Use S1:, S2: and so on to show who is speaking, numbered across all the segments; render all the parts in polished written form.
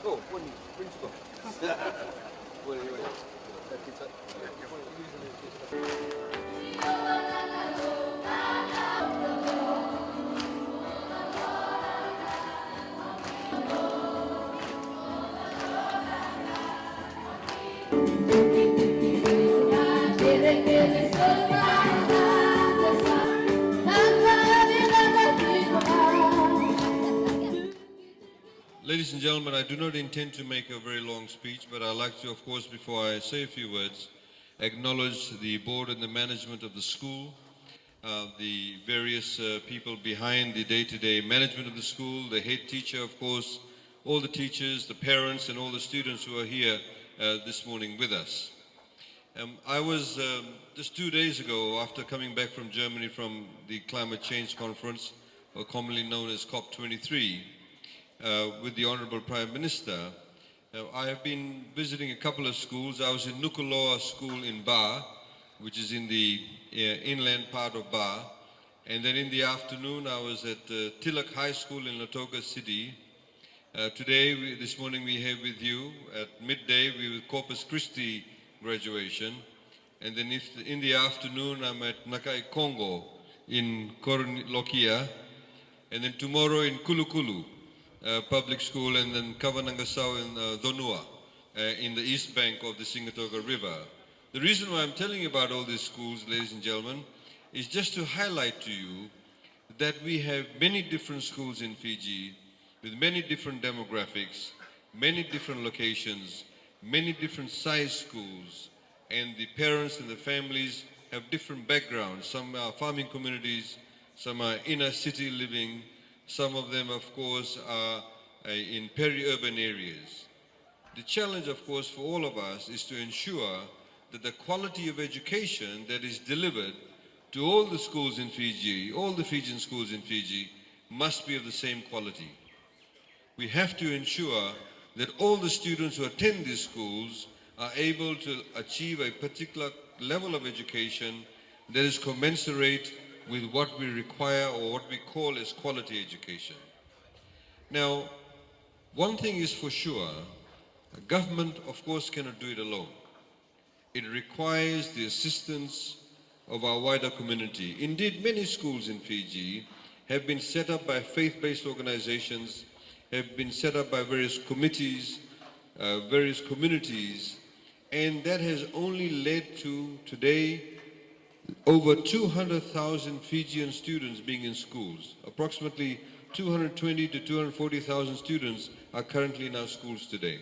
S1: Oh, one principal.
S2: Ladies and gentlemen, I do not intend to make a very long speech, but I'd like to, of course, before I say a few words, acknowledge the board and the management of the school, the various people behind the day-to-day management of the school, the head teacher, of course, all the teachers, the parents, and all the students who are here this morning with us. I was just 2 days ago, after coming back from Germany from the Climate Change Conference, or commonly known as COP23, with the Honorable Prime Minister. I have been visiting a couple of schools. I was in Nukuloa School in Ba, which is in the inland part of Ba. And then in the afternoon, I was at Tilak High School in Lautoka City. This morning, we have with you at midday, we will Corpus Christi graduation. And then in the afternoon, I'm at Nakai Kongo in Lokia. And then tomorrow in Kulukulu Public School, and then Kavanangasau in Donua in the east bank of the Singatoga River. The reason why I'm telling you about all these schools, ladies and gentlemen, is just to highlight to you that we have many different schools in Fiji with many different demographics, many different locations, many different size schools, and the parents and the families have different backgrounds. Some are farming communities, some are inner city living, some of them, of course, are in peri-urban areas. The challenge, of course, for all of us is to ensure that the quality of education that is delivered to all the schools in Fiji, all the Fijian schools in Fiji, must be of the same quality. We have to ensure that all the students who attend these schools are able to achieve a particular level of education that is commensurate with what we require or what we call as quality education. Now, one thing is for sure, a government, of course, cannot do it alone. It requires the assistance of our wider community. Indeed, many schools in Fiji have been set up by faith-based organizations, have been set up by various committees, various communities, and that has only led to today over 200,000 Fijian students being in schools. Approximately 220 to 240,000 students are currently in our schools today.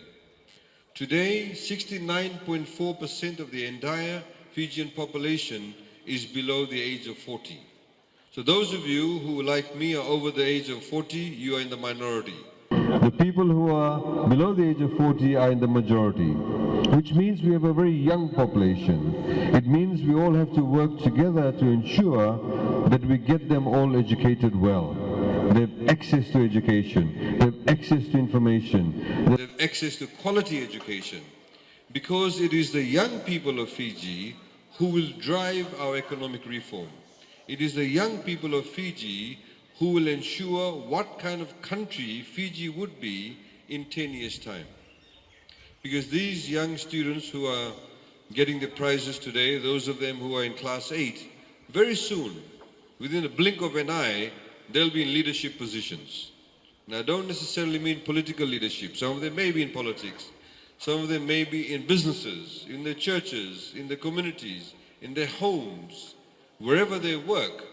S2: Today, 69.4% of the entire Fijian population is below the age of 40. So those of you who, like me, are over the age of 40, you are in the minority. The people who are below the age of 40 are in the majority, which means we have a very young population. It means we all have to work together to ensure that we get them all educated well. They have access to education, they have access to information, they have access to quality education, because it is the young people of Fiji who will drive our economic reform. It is the young people of Fiji who will ensure what kind of country Fiji would be in 10 years' time. Because these young students who are getting the prizes today, those of them who are in class 8, very soon, within a blink of an eye, they'll be in leadership positions. Now, I don't necessarily mean political leadership. Some of them may be in politics. Some of them may be in businesses, in their churches, in their communities, in their homes. Wherever they work,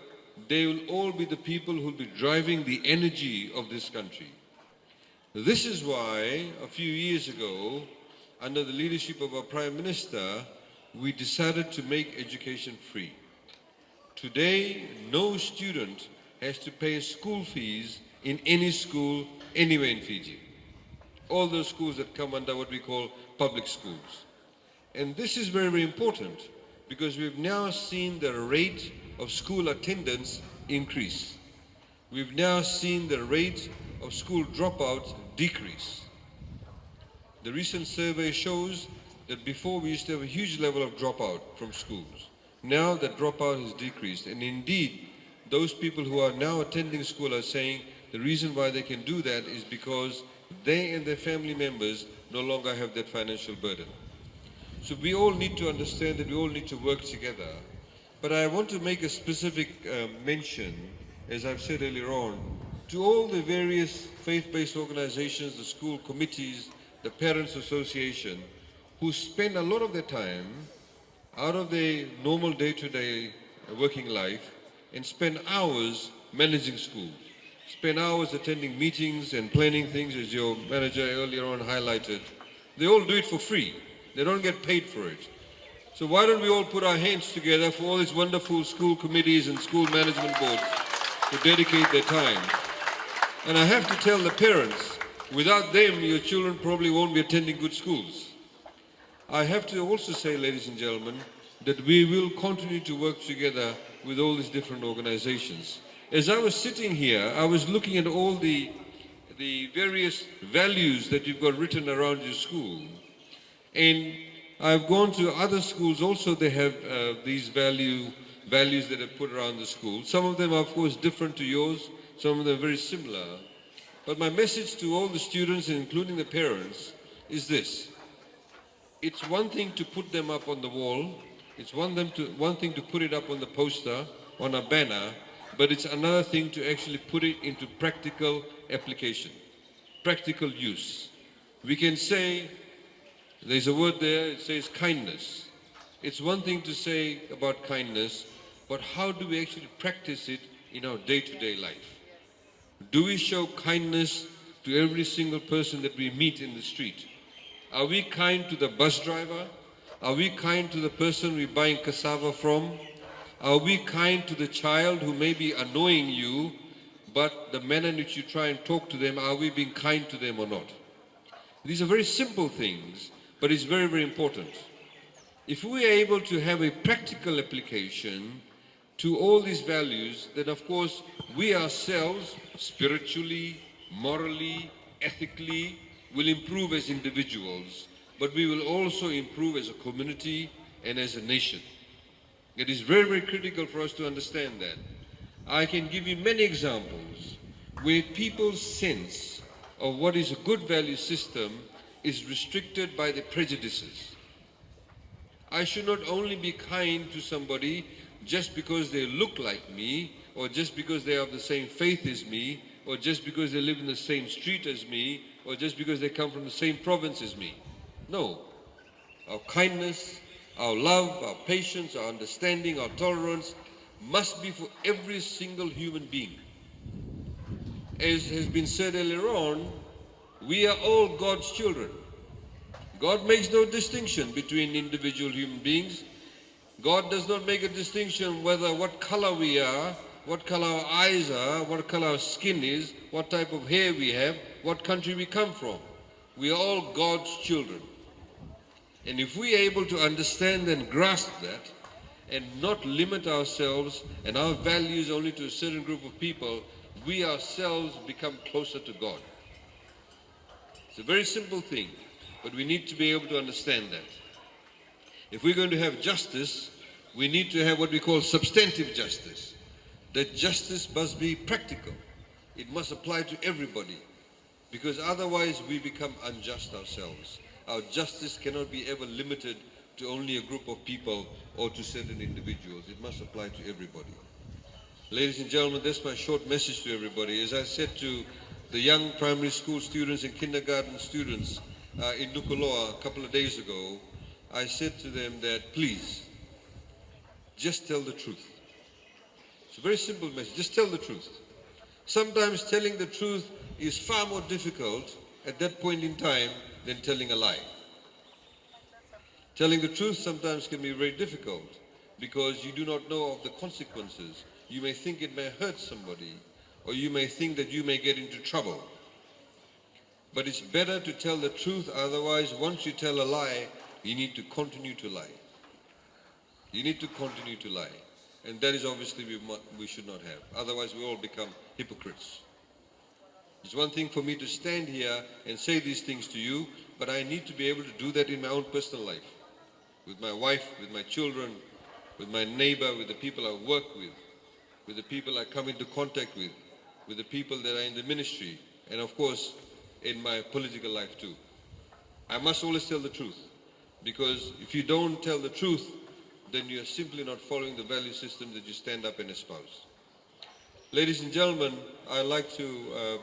S2: they will all be the people who will be driving the energy of this country. This is why, a few years ago, under the leadership of our Prime Minister, we decided to make education free. Today, no student has to pay school fees in any school anywhere in Fiji. All those schools that come under what we call public schools. And this is very, very important, because we've now seen the rate of school attendance increase. We've now seen the rate of school dropouts decrease. The recent survey shows that before we used to have a huge level of dropout from schools. Now that dropout has decreased, and indeed those people who are now attending school are saying the reason why they can do that is because they and their family members no longer have that financial burden. So we all need to understand that we all need to work together. But I want to make a specific mention, as I've said earlier on, to all the various faith-based organizations, the school committees, the Parents Association, who spend a lot of their time out of their normal day-to-day working life and spend hours managing schools, spend hours attending meetings and planning things, as your manager earlier on highlighted. They all do it for free. They don't get paid for it. So why don't we all put our hands together for all these wonderful school committees and school management boards to dedicate their time. And I have to tell the parents, without them, your children probably won't be attending good schools. I have to also say, ladies and gentlemen, that we will continue to work together with all these different organizations. As I was sitting here, I was looking at all the various values that you've got written around your school. And I've gone to other schools also, they have these values that are put around the school. Some of them are of course different to yours, some of them are very similar. But my message to all the students, including the parents, is this. It's one thing to put them up on the wall, it's one thing to put it up on the poster, on a banner, but it's another thing to actually put it into practical application, practical use. We can say, there's a word there, it says kindness. It's one thing to say about kindness, but how do we actually practice it in our day-to-day life? Do we show kindness to every single person that we meet in the street? Are we kind to the bus driver? Are we kind to the person we're buying cassava from? Are we kind to the child who may be annoying you, but the manner in which you try and talk to them, are we being kind to them or not? These are very simple things, but it's very, very important. If we are able to have a practical application to all these values, then of course we ourselves, spiritually, morally, ethically, will improve as individuals, but we will also improve as a community and as a nation. It is very, very critical for us to understand that. I can give you many examples where people's sense of what is a good value system is restricted by the prejudices. I should not only be kind to somebody just because they look like me, or just because they are of the same faith as me, or just because they live in the same street as me, or just because they come from the same province as me. No. Our kindness, our love, our patience, our understanding, our tolerance must be for every single human being. As has been said earlier on, we are all God's children. God makes no distinction between individual human beings. God does not make a distinction whether what color we are, what color our eyes are, what color our skin is, what type of hair we have, what country we come from. We are all God's children. And if we are able to understand and grasp that, and not limit ourselves and our values only to a certain group of people, we ourselves become closer to God. It's a very simple thing, but we need to be able to understand that. If we're going to have justice, we need to have what we call substantive justice. That justice must be practical. It must apply to everybody, because otherwise we become unjust ourselves. Our justice cannot be ever limited to only a group of people or to certain individuals. It must apply to everybody. Ladies and gentlemen, that's my short message to everybody. As I said to the young primary school students and kindergarten students in Nukuloa a couple of days ago, I said to them that please, just tell the truth. It's a very simple message, just tell the truth. Sometimes telling the truth is far more difficult at that point in time than telling a lie. Telling the truth sometimes can be very difficult because you do not know of the consequences. You may think it may hurt somebody, or you may think that you may get into trouble. But it's better to tell the truth, otherwise once you tell a lie, you need to continue to lie. You need to continue to lie. And that is obviously we should not have. Otherwise we all become hypocrites. It's one thing for me to stand here and say these things to you, but I need to be able to do that in my own personal life. With my wife, with my children, with my neighbor, with the people I work with the people I come into contact with the people that are in the ministry, and of course, in my political life too. I must always tell the truth, because if you don't tell the truth, then you are simply not following the value system that you stand up and espouse. Ladies and gentlemen, I'd like to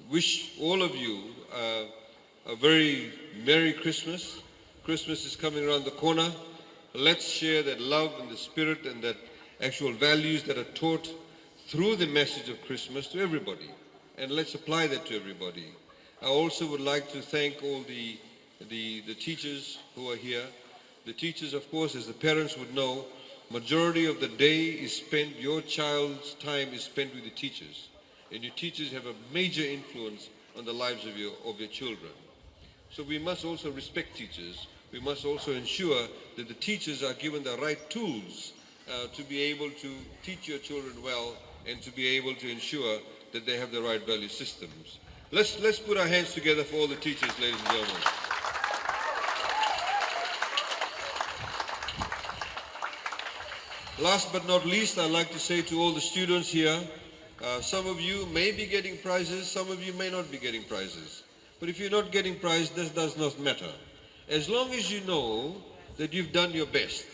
S2: wish all of you a very Merry Christmas. Christmas is coming around the corner. Let's share that love and the spirit and that actual values that are taught through the message of Christmas to everybody. And let's apply that to everybody. I also would like to thank all the teachers who are here. The teachers, of course, as the parents would know, majority of the day is spent, your child's time is spent with the teachers. And your teachers have a major influence on the lives of your children. So we must also respect teachers. We must also ensure that the teachers are given the right tools to be able to teach your children well and to be able to ensure that they have the right value systems. Let's put our hands together for all the teachers, ladies and gentlemen. Last but not least, I'd like to say to all the students here, some of you may be getting prizes, some of you may not be getting prizes. But if you're not getting prizes, this does not matter. As long as you know that you've done your best,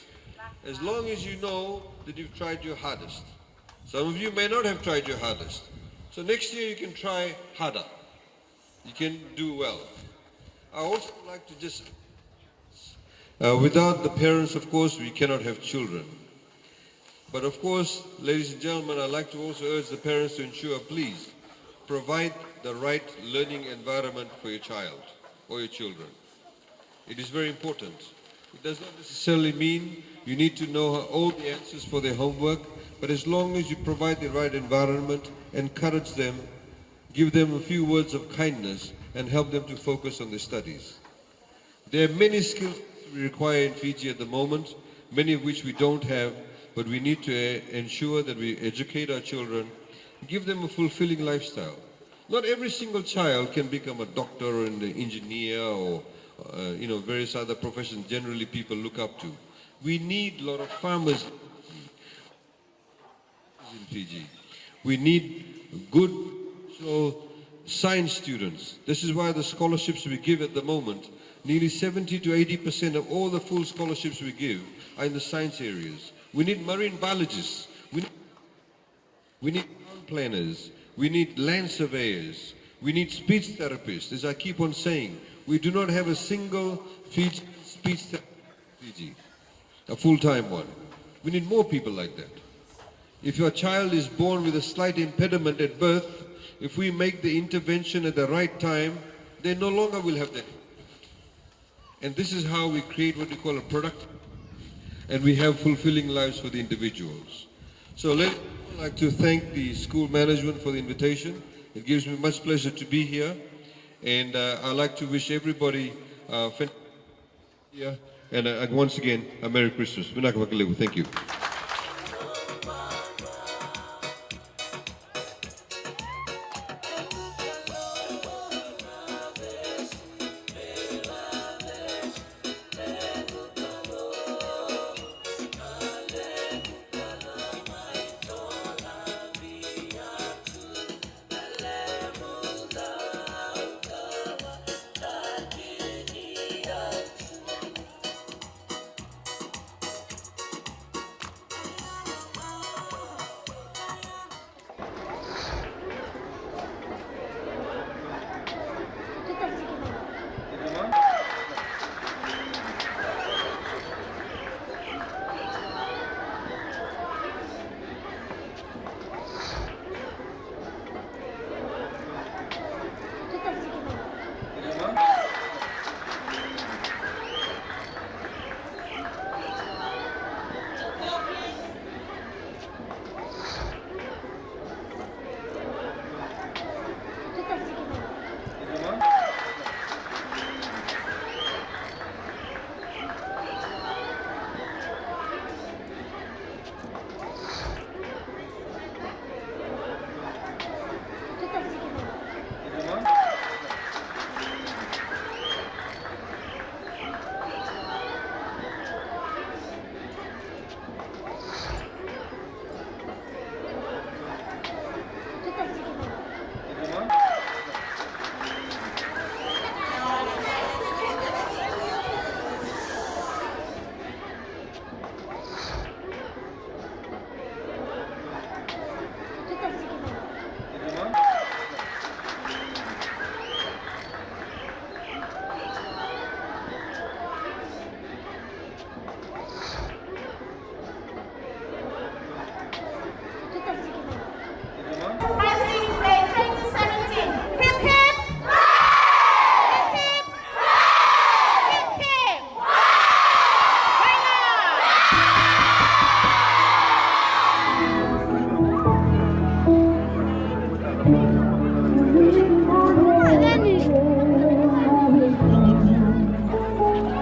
S2: as long as you know that you've tried your hardest. Some of you may not have tried your hardest. So next year you can try harder. You can do well. I also like to just, without the parents, of course, we cannot have children. But of course, ladies and gentlemen, I'd like to also urge the parents to ensure, please, provide the right learning environment for your child or your children. It is very important. It does not necessarily mean you need to know all the answers for their homework, but as long as you provide the right environment, encourage them, give them a few words of kindness, and help them to focus on their studies. There are many skills we require in Fiji at the moment, many of which we don't have, but we need to ensure that we educate our children, give them a fulfilling lifestyle. Not every single child can become a doctor or an engineer or various other professions generally people look up to. We need a lot of farmers in Fiji. We need good science students. This is why the scholarships we give at the moment, nearly 70 to 80% of all the full scholarships we give are in the science areas. We need marine biologists. We need town planners. We need land surveyors. We need speech therapists. As I keep on saying, we do not have a single speech therapist in Fiji, a full-time one. We need more people like that. If your child is born with a slight impediment at birth, if we make the intervention at the right time, they no longer will have that. And this is how we create what we call a product, and we have fulfilling lives for the individuals. So I'd like to thank the school management for the invitation. It gives me much pleasure to be here. And I'd like to wish everybody and once again, a Merry Christmas. Thank you.